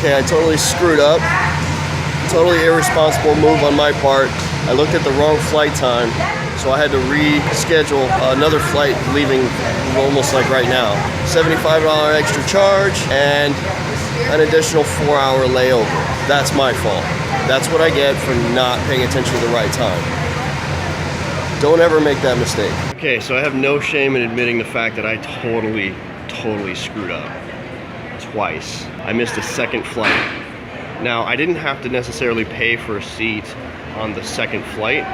Okay, I totally screwed up. Totally irresponsible move on my part. I looked at the wrong flight time, so I had to reschedule another flight leaving almost like right now. $75 extra charge and an additional 4-hour layover. That's my fault. That's what I get for not paying attention to the right time. Don't ever make that mistake. Okay, so I have no shame in admitting the fact that I totally screwed up. Twice. I missed a second flight. Now, I didn't have to necessarily pay for a seat on the second flight.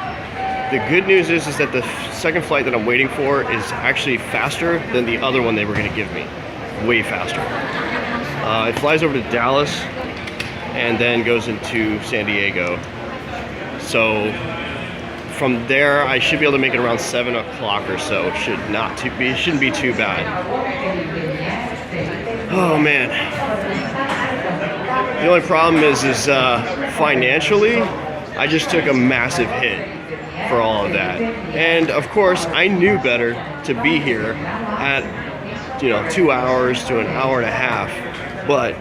The good news is that the second flight that I'm waiting for is actually faster than the other one they were gonna give me. Way faster. It flies over to Dallas and then goes into San Diego. So from there, I should be able to make it around 7 o'clock or so. Shouldn't be too bad. Oh man. The only problem is financially, I just took a massive hit for all of that. And of course, I knew better to be here at 2 hours to an hour and a half. But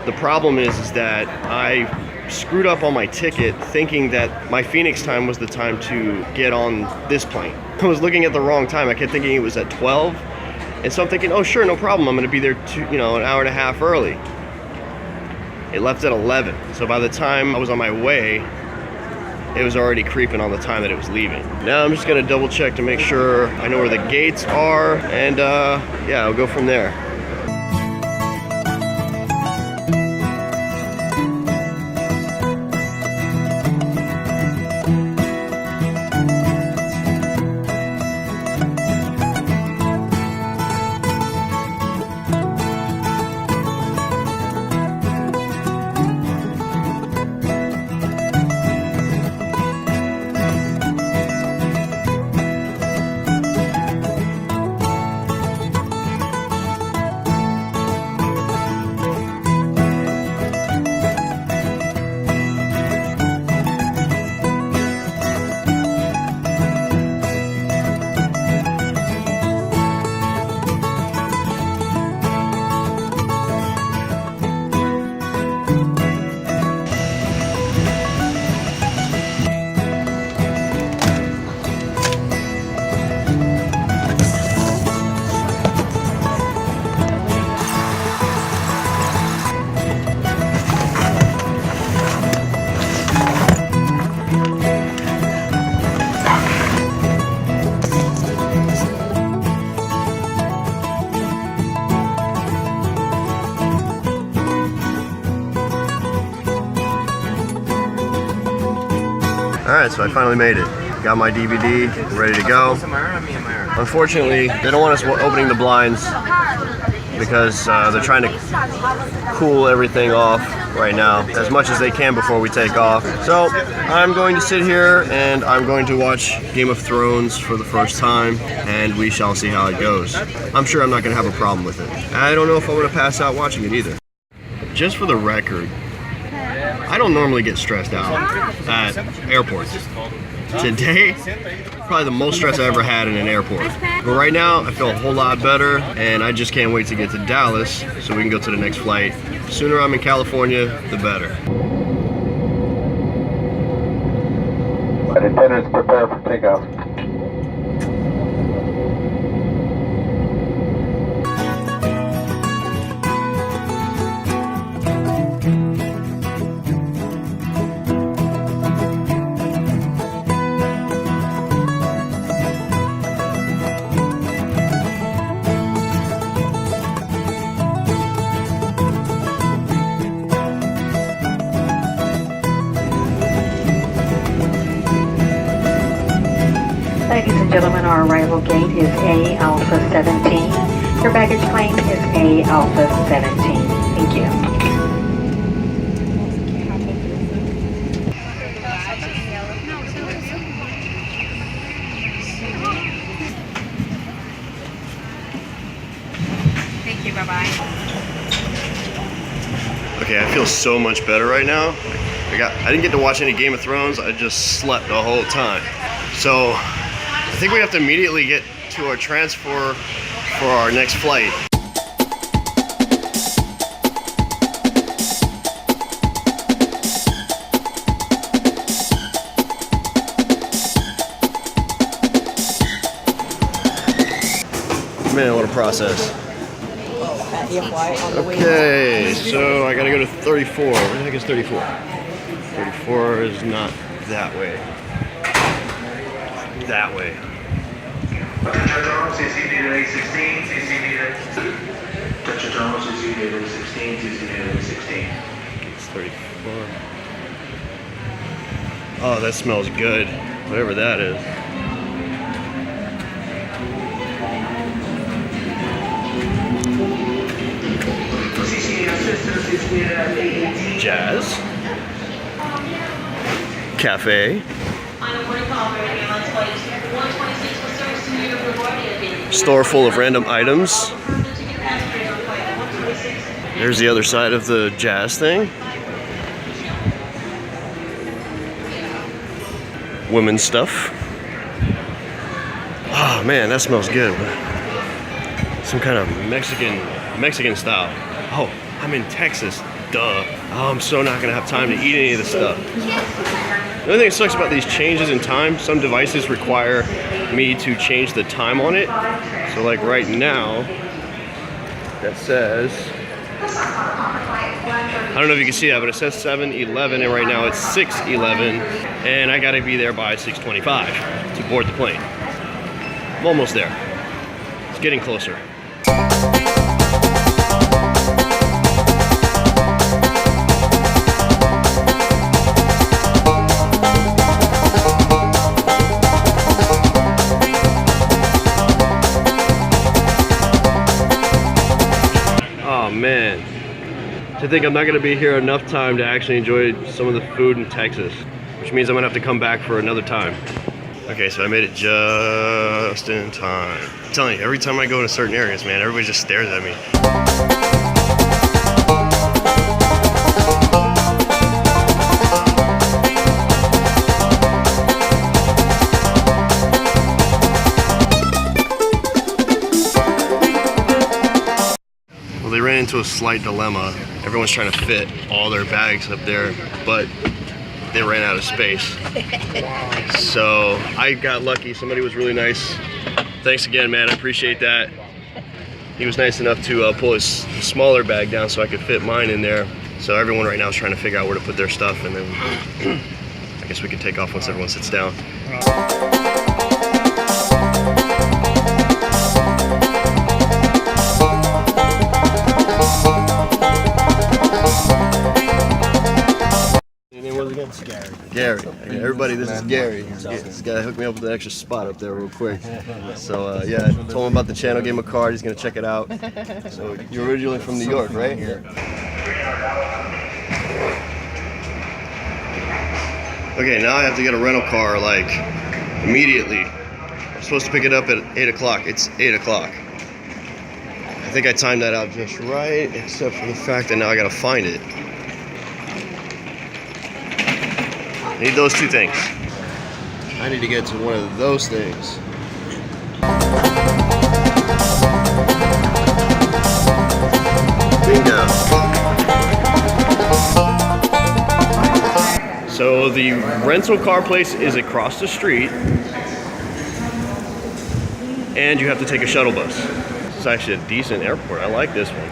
the problem is that I screwed up on my ticket thinking that my Phoenix time was the time to get on this plane. I was looking at the wrong time. I kept thinking it was at 12. And so I'm thinking, oh sure, no problem. I'm gonna be there an hour and a half early. It left at 11. So by the time I was on my way, it was already creeping on the time that it was leaving. Now I'm just gonna double check to make sure I know where the gates are, and yeah, I'll go from there. Alright, so I finally made it. Got my DVD, ready to go. Unfortunately, they don't want us opening the blinds because they're trying to cool everything off right now as much as they can before we take off. So I'm going to sit here and I'm going to watch Game of Thrones for the first time, and we shall see how it goes. I'm sure I'm not going to have a problem with it. I don't know if I would have passed out watching it either. Just for the record, I don't normally get stressed out at airports. Today, probably the most stress I ever had in an airport. But right now, I feel a whole lot better, and I just can't wait to get to Dallas so we can go to the next flight. The sooner I'm in California, the better. Attendants, prepare for takeoff. Ladies and gentlemen, our arrival gate is A Alpha 17. Your baggage claim is A Alpha 17. Thank you. Thank you, bye-bye. Okay, I feel so much better right now. I didn't get to watch any Game of Thrones, I just slept the whole time. So I think we have to immediately get to our transfer for our next flight. Man, what a process. Okay, so I gotta go to 34. Where the heck is 34? 34 is not that way. That way. It's 34. Oh, that smells good. Whatever that is. Jazz. Cafe. Store full of random items. There's the other side of the Jazz thing. Women's stuff. Oh man, that smells good. Some kind of Mexican style. Oh, I'm in Texas. Duh. Oh, I'm so not gonna have time to eat any of this stuff. The only thing that sucks about these changes in time, some devices require me to change the time on it. So like right now, that says, I don't know if you can see that, but it says 7:11 and right now it's 6:11 and I gotta be there by 6:25 to board the plane. I'm almost there. It's getting closer. Oh man, I think I'm not gonna be here enough time to actually enjoy some of the food in Texas, which means I'm gonna have to come back for another time. Okay, so I made it just in time. I'm telling you, every time I go into certain areas, man, everybody just stares at me. Well, they ran into a slight dilemma. Everyone's trying to fit all their bags up there, but they ran out of space. So I got lucky. Somebody was really nice. Thanks again, man. I appreciate that. He was nice enough to pull his smaller bag down so I could fit mine in there. So everyone right now is trying to figure out where to put their stuff, and then I guess we can take off once everyone sits down. Gary. Okay, everybody, this is Gary. This guy hooked me up with an extra spot up there real quick. So yeah, told him about the channel, gave him a card, he's gonna check it out. So you're originally from New York, right? Okay, now I have to get a rental car like immediately. I'm supposed to pick it up at 8 o'clock. It's 8 o'clock. I think I timed that out just right, except for the fact that now I gotta find it. I need those two things. I need to get to one of those things. Bingo. So the rental car place is across the street, and you have to take a shuttle bus. This is actually a decent airport. I like this one.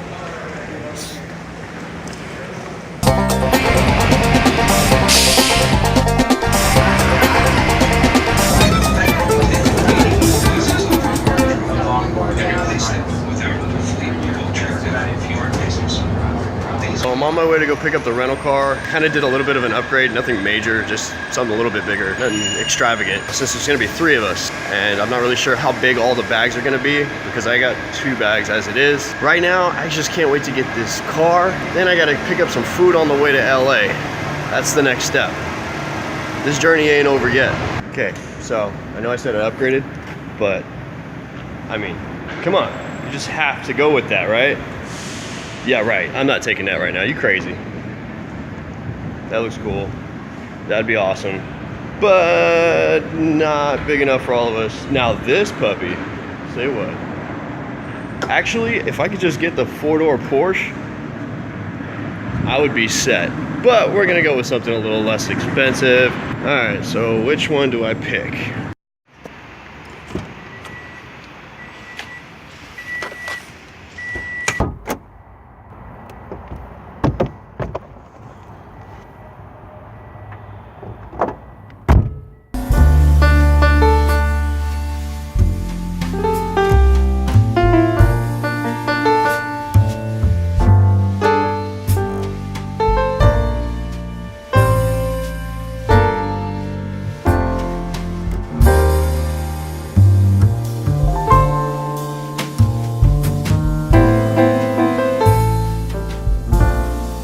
So I'm on my way to go pick up the rental car. Kind of did a little bit of an upgrade, nothing major, just something a little bit bigger, nothing extravagant. Since there's gonna be 3 of us, and I'm not really sure how big all the bags are gonna be because I got 2 bags as it is. Right now, I just can't wait to get this car. Then I gotta pick up some food on the way to LA. That's the next step. This journey ain't over yet. Okay, so I know I said I upgraded, but I mean, come on, you just have to go with that, right? Yeah, right. I'm not taking that right now. You crazy. That looks cool. That'd be awesome. But not big enough for all of us. Now this puppy, say what? Actually, if I could just get the 4-door Porsche, I would be set. But we're gonna go with something a little less expensive. All right, so which one do I pick?